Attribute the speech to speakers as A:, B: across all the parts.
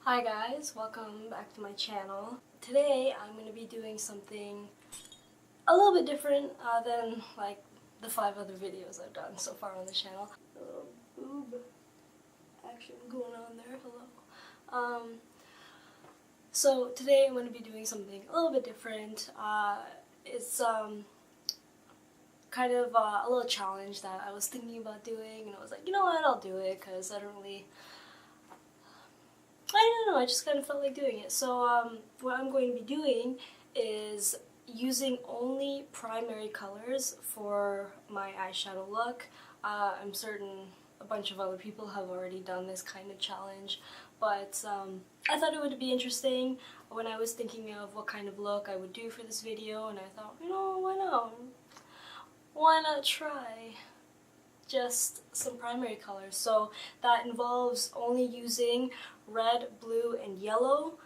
A: Hi guys, welcome back to my channel. Today I'm going to be doing something a little bit different than like the 5 other videos I've done so far on the channel. A little boob action going on there, hello. So today I'm going to be doing something a little bit different. It's kind of a little challenge that I was thinking about doing, and I was like, you know what, I'll do it because I don't know, I just kind of felt like doing it. So what I'm going to be doing is using only primary colors for my eyeshadow look. I'm certain a bunch of other people have already done this kind of challenge, but I thought it would be interesting when I was thinking of what kind of look I would do for this video, and I thought, you know, why not? Why not try just some primary colors? So that involves only using red, blue, and yellow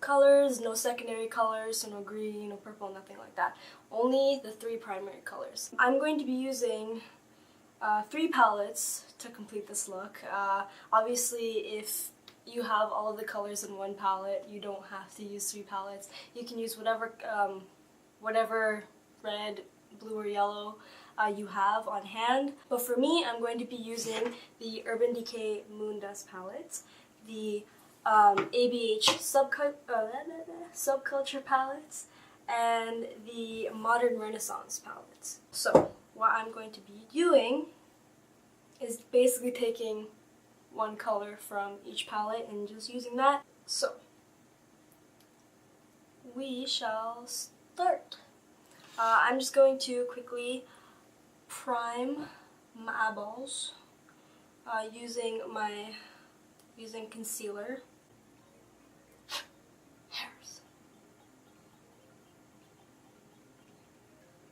A: colors, no secondary colors, so no green, no purple, nothing like that. Only the 3 primary colors. I'm going to be using 3 palettes to complete this look. Obviously, if you have all of the colors in one palette, you don't have to use 3 palettes. You can use whatever red, blue, or yellow you have on hand. But for me, I'm going to be using the Urban Decay Moondust palette, the ABH Subculture palettes, and the Modern Renaissance palettes. So what I'm going to be doing is basically taking one color from each palette and just using that. So we shall start. I'm just going to quickly prime my eyeballs using concealer. Hairs.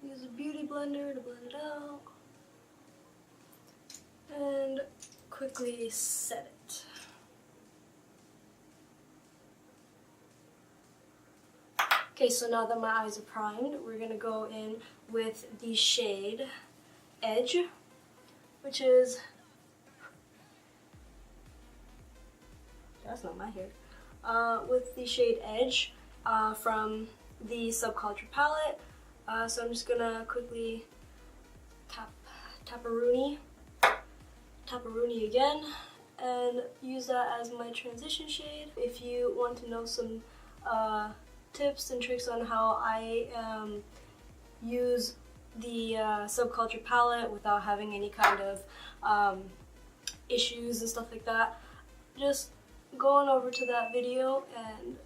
A: Use a beauty blender to blend it out and quickly set it. Okay, so now that my eyes are primed, we're going to go in with the shade Edge, which is, that's not my hair, with the shade Edge from the Subculture palette. So I'm just going to quickly tap-a-rooney again, and use that as my transition shade. If you want to know some tips and tricks on how I use the Subculture palette without having any kind of issues and stuff like that, just go on over to that video and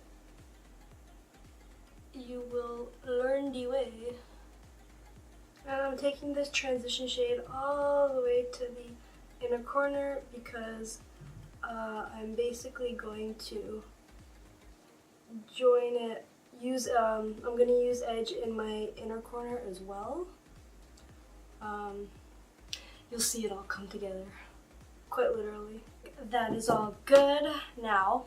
A: you will learn the way. And I'm taking this transition shade all the way to the inner corner because I'm basically going to join it. I'm going to use Edge in my inner corner as well. You'll see it all come together, quite literally. That is all good. Now,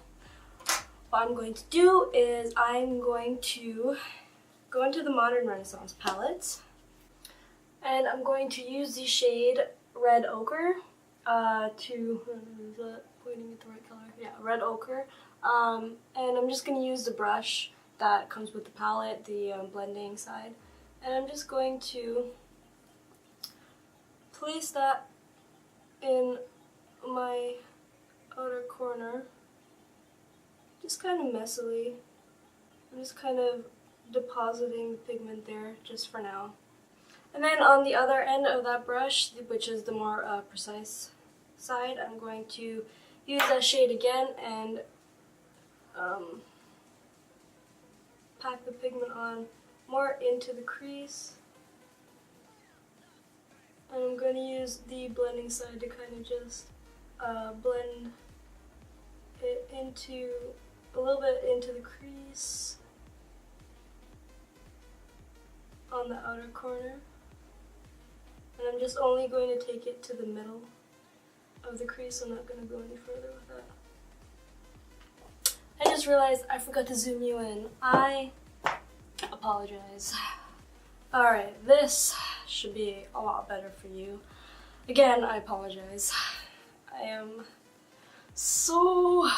A: what I'm going to do is I'm going to go into the Modern Renaissance palette, and I'm going to use the shade Red Ochre is that pointing at the right color? Yeah, Red Ochre. And I'm just going to use the brush that comes with the palette, the blending side, and I'm just going to place that in my outer corner, just kind of messily. I'm just kind of depositing the pigment there just for now. And then on the other end of that brush, which is the more precise side, I'm going to use that shade again and pack the pigment on more into the crease. And I'm going to use the blending side to kind of just blend it into a little bit into the crease on the outer corner. And I'm just only going to take it to the middle of the crease. I'm not going to go any further with that. I just realized I forgot to zoom you in. I apologize. Alright, this should be a lot better for you. Again, I apologize. I am so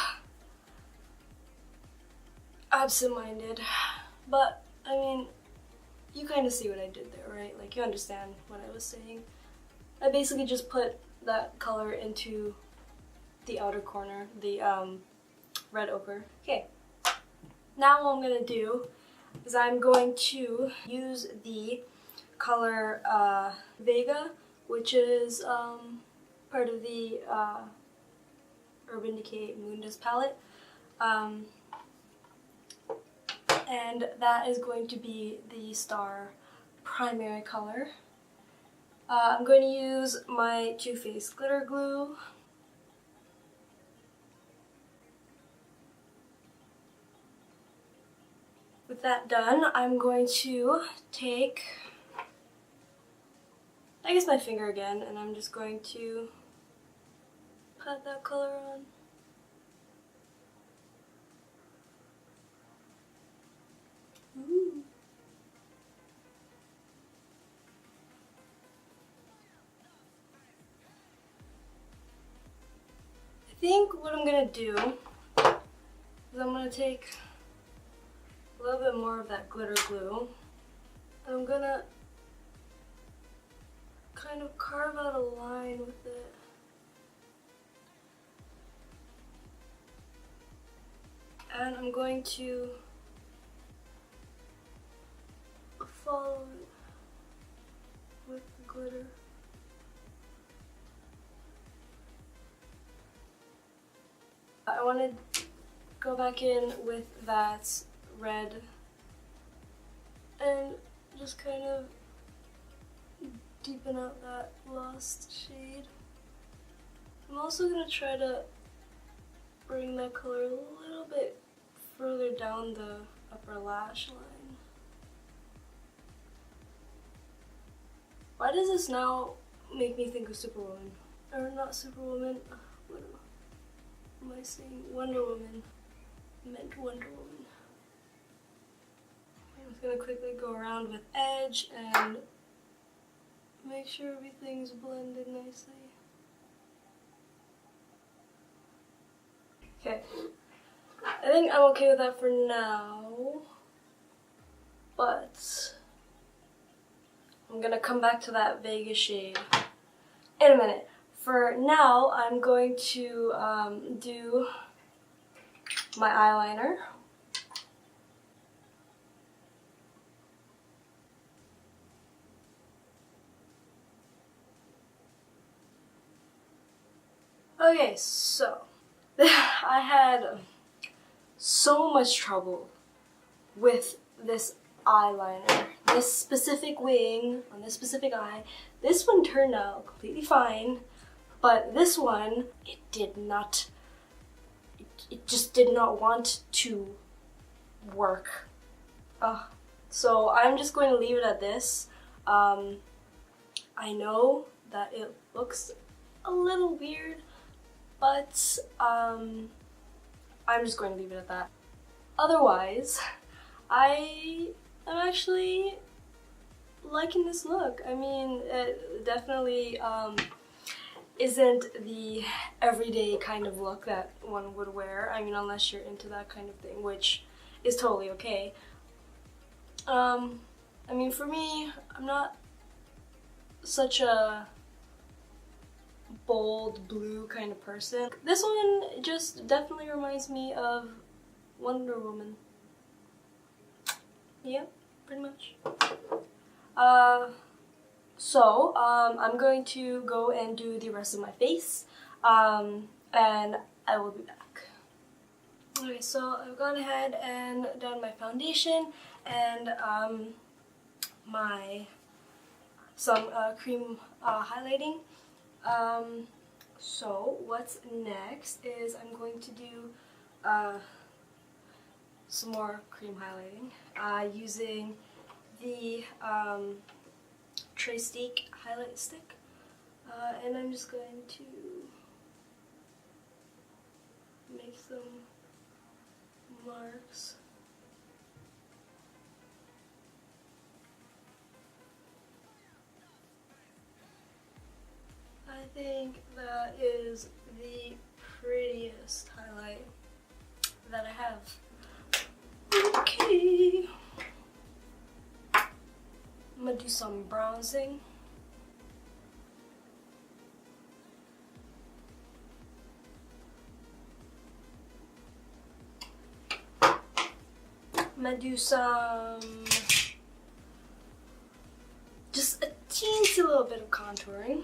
A: absent-minded, but I mean, you kind of see what I did there, right? Like, you understand what I was saying. I basically just put that color into the outer corner, the red ochre. Okay, now what I'm gonna do is I'm going to use the color Vega, which is part of the Urban Decay Moondust palette. And that is going to be the Star primary color. I'm going to use my Too Faced glitter glue. With that done, I'm going to take, I guess, my finger again, and I'm just going to pat that color on. Ooh. I think what I'm gonna do is I'm gonna take a little bit more of that glitter glue, and I'm gonna kind of carve out a line with it. And I'm going to follow it with the glitter. I want to go back in with that red and just kind of deepen out that lost shade. I'm also going to try to bring that color a little bit further down the upper lash line. Why does this now make me think of Superwoman? Or not Superwoman, what am I saying? Wonder Woman. I meant Wonder Woman. I'm just gonna quickly go around with edge and make sure everything's blended nicely. Okay, I think I'm okay with that for now, but I'm gonna come back to that Vegas shade in a minute. For now, I'm going to do my eyeliner. Okay, so I had so much trouble with this eyeliner. This specific wing on this specific eye. This one turned out completely fine, but this one, it just did not want to work. So I'm just going to leave it at this. I know that it looks a little weird, but I'm just going to leave it at that. Otherwise, I am actually liking this look. I mean, it definitely isn't the everyday kind of look that one would wear. I mean, unless you're into that kind of thing, which is totally okay. I mean, for me, I'm not such a bold blue kind of person. This one just definitely reminds me of Wonder Woman. Yeah, pretty much. So I'm going to go and do the rest of my face, and I will be back. Okay, so I've gone ahead and done my foundation and some cream highlighting. So what's next is I'm going to do some more cream highlighting using the Trace highlight stick, and I'm just going to make some marks. I think that is the prettiest highlight that I have. some bronzing. I'm gonna do some, just a teensy little bit of contouring.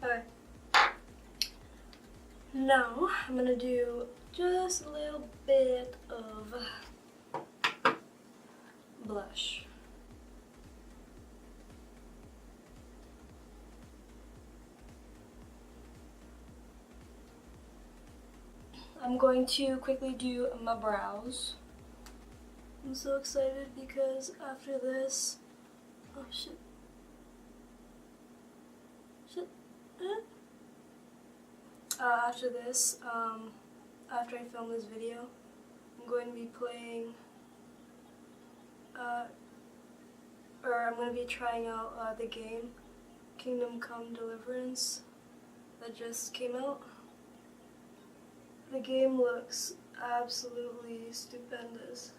A: Okay. Now I'm gonna do just a little bit of blush. I'm going to quickly do my brows. I'm so excited because after this, oh shit. After this, after I film this video, I'm going to be playing, or I'm going to be trying out the game Kingdom Come Deliverance that just came out. The game looks absolutely stupendous.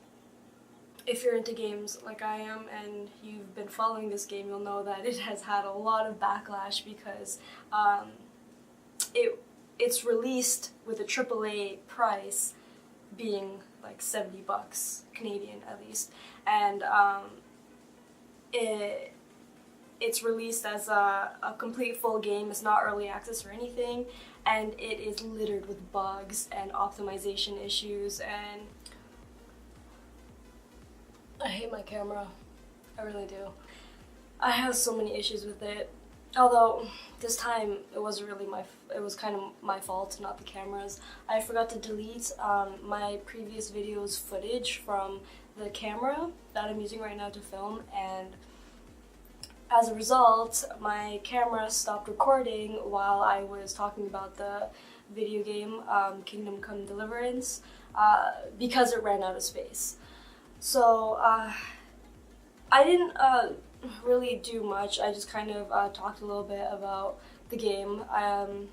A: If you're into games like I am and you've been following this game, you'll know that it has had a lot of backlash because it's released with a AAA price being like $70 Canadian at least, and it's released as a complete full game. It's not early access or anything, and it is littered with bugs and optimization issues, and I hate my camera. I really do. I have so many issues with it. Although this time it wasn't really it was kind of my fault, not the camera's. I forgot to delete my previous video's footage from the camera that I'm using right now to film, and as a result, my camera stopped recording while I was talking about the video game Kingdom Come Deliverance because it ran out of space. So I didn't really do much. I just kind of talked a little bit about the game, and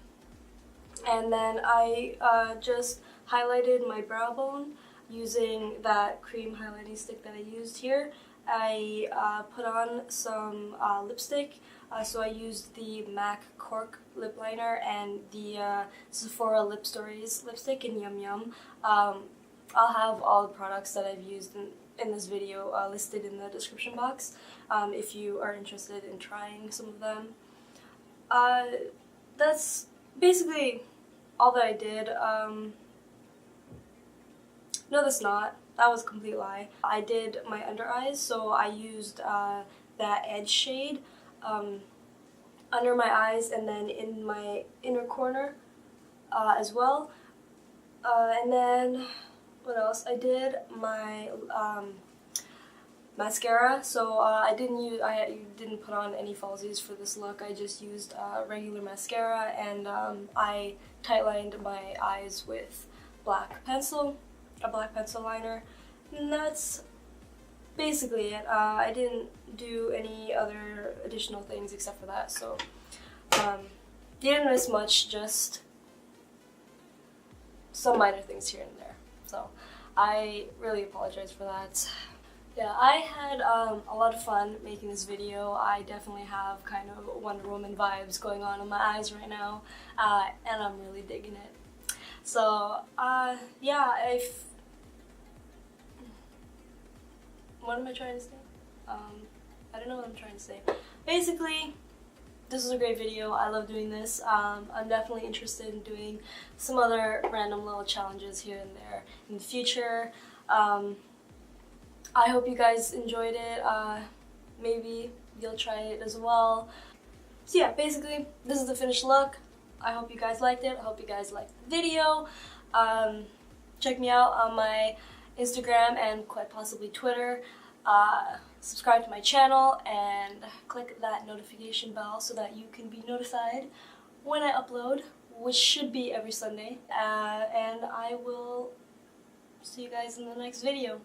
A: then I just highlighted my brow bone using that cream highlighting stick that I used here. I put on some lipstick, so I used the MAC Cork lip liner and the Sephora Lipstories lipstick in Yum Yum. I'll have all the products that I've used in this video listed in the description box if you are interested in trying some of them. That's basically all that I did. No, that's not. That was a complete lie. I did my under eyes, so I used that edge shade under my eyes and then in my inner corner as well. And then, what else? I did my mascara, so I didn't put on any falsies for this look. I just used regular mascara, and I tightlined my eyes with black pencil. A black pencil liner, and that's basically it. I didn't do any other additional things except for that, so didn't miss much, just some minor things here and there. So I really apologize for that. Yeah, I had a lot of fun making this video. I definitely have kind of Wonder Woman vibes going on in my eyes right now, and I'm really digging it. So yeah, what am I trying to say? I don't know what I'm trying to say. Basically, this is a great video. I love doing this. I'm definitely interested in doing some other random little challenges here and there in the future. I hope you guys enjoyed it. Maybe you'll try it as well. So yeah, basically, this is the finished look. I hope you guys liked it. I hope you guys liked the video. Check me out on my Instagram and quite possibly Twitter. Subscribe to my channel and click that notification bell so that you can be notified when I upload, which should be every Sunday. And I will see you guys in the next video.